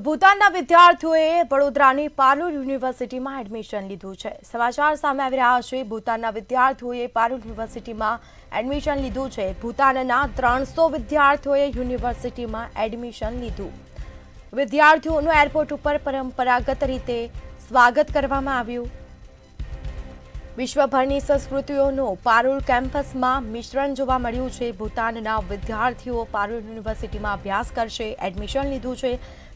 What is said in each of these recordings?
ભૂતાનના વિદ્યાર્થીઓએ વડોદરાની પારુલ યુનિવર્સિટીમાં એડમિશન લીધું છે। સમાચાર સામે આવી રહ્યા છે। ભૂતાનના વિદ્યાર્થીઓએ પારુલ યુનિવર્સિટીમાં એડમિશન લીધું છે। ભૂતાનના 300 વિદ્યાર્થીઓએ યુનિવર્સિટીમાં એડમિશન લીધું। વિદ્યાર્થીઓનું એરપોર્ટ ઉપર પરંપરાગત રીતે સ્વાગત કરવામાં આવ્યું। વિશ્વભરની સંસ્કૃતિઓનું પારુલ કેમ્પસમાં મિશ્રણ જોવા મળ્યું છે। ભૂતાનના વિદ્યાર્થીઓ પારુલ યુનિવર્સિટીમાં અભ્યાસ કરશે, એડમિશન લીધું છે।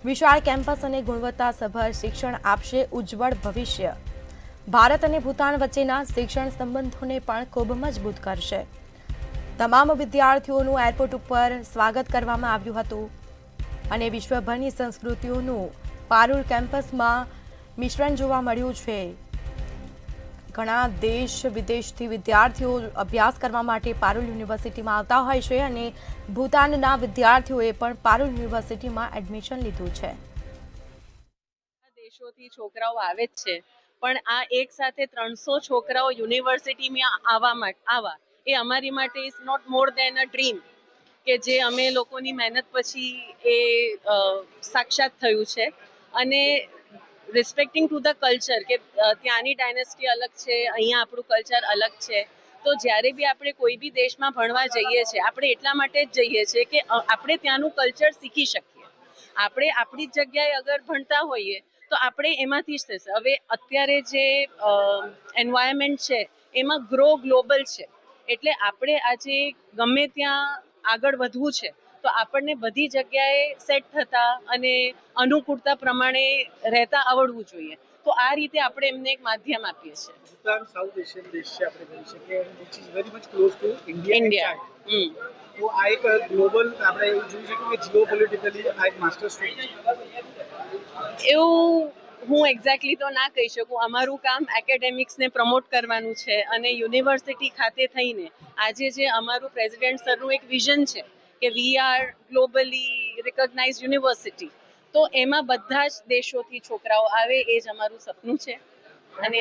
વિશાળ કેમ્પસ અને ગુણવત્તાસભર શિક્ષણ આપશે ઉજ્જવળ ભવિષ્ય। ભારત અને ભૂતાન વચ્ચેના શિક્ષણ સંબંધોને પણ ખૂબ મજબૂત કરશે। તમામ વિદ્યાર્થીઓનું એરપોર્ટ ઉપર સ્વાગત કરવામાં આવ્યું હતું અને વિશ્વભરની સંસ્કૃતિઓનું પારુલ કેમ્પસમાં મિશ્રણ જોવા મળ્યું છે। ઘણા દેશ વિદેશથી વિદ્યાર્થીઓ અભ્યાસ કરવા માટે પારુલ યુનિવર્સિટીમાં આવતા હોય છે અને ભૂતાનના વિદ્યાર્થીઓએ પણ પારુલ યુનિવર્સિટીમાં એડમિશન લીધું છે। દેશોથી છોકરાઓ આવે જ છે, પણ આ એક સાથે 300 છોકરાઓ યુનિવર્સિટીમાં આવવા એ અમારી માટે is not more than a dream કે જે અમે લોકોની મહેનત પછી એ સાક્ષાત થયું છે। અને રિસ્પેક્ટિંગ ટુ ધ કલ્ચર કે ત્યાંની ડાયનેસ્ટી અલગ છે, અહીંયા આપણું કલ્ચર અલગ છે। તો જ્યારે બી આપણે કોઈ બી દેશમાં ભણવા જઈએ છીએ, આપણે એટલા માટે જ જઈએ છીએ કે આપણે ત્યાંનું કલ્ચર શીખી શકીએ। આપણે આપણી જ જગ્યાએ અગર ભણતા હોઈએ તો આપણે એમાંથી જ થશે। હવે અત્યારે જે એન્વાયરમેન્ટ છે એમાં ગ્લોબલ છે, એટલે આપણે આજે ગમે ત્યાં આગળ વધવું છે તો આપણને બધી જગ્યાએ સેટ થતા અને અનુકૂળતા પ્રમાણે રહેતા આવડવું જોઈએ। તો આ રીતે આપણે એમને એક માધ્યમ આપીએ છીએ। ભૂતાન સાઉથ એશિયન દેશ છે, આપણે કહી શકીએ, which is very much close to India. તો આ એક ગ્લોબલ આપણે એવું જોઈ શકીએ કે જીઓપોલિટિકલી આ એક માસ્ટર સ્ટ્રોક છે। એવું હું એક્ઝેક્ટલી તો ના કહી શકું। અમારું કામ એકેડેમિક્સને પ્રમોટ કરવાનું છે અને યુનિવર્સિટી ખાતે થઈને આજે જે અમારું પ્રેસિડેન્ટ સરનું એક વિઝન છે કે we are globally recognise university, તો એમાં બધા જ દેશોથી છોકરાઓ આવે એ જ અમારું સપનું છે। અને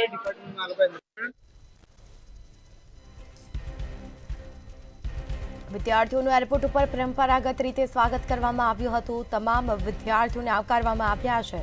વિદ્યાર્થીઓનું એરપોર્ટ ઉપર પરંપરાગત રીતે સ્વાગત કરવામાં આવ્યું હતું। તમામ વિદ્યાર્થીઓને આવકારવામાં આવ્યા છે।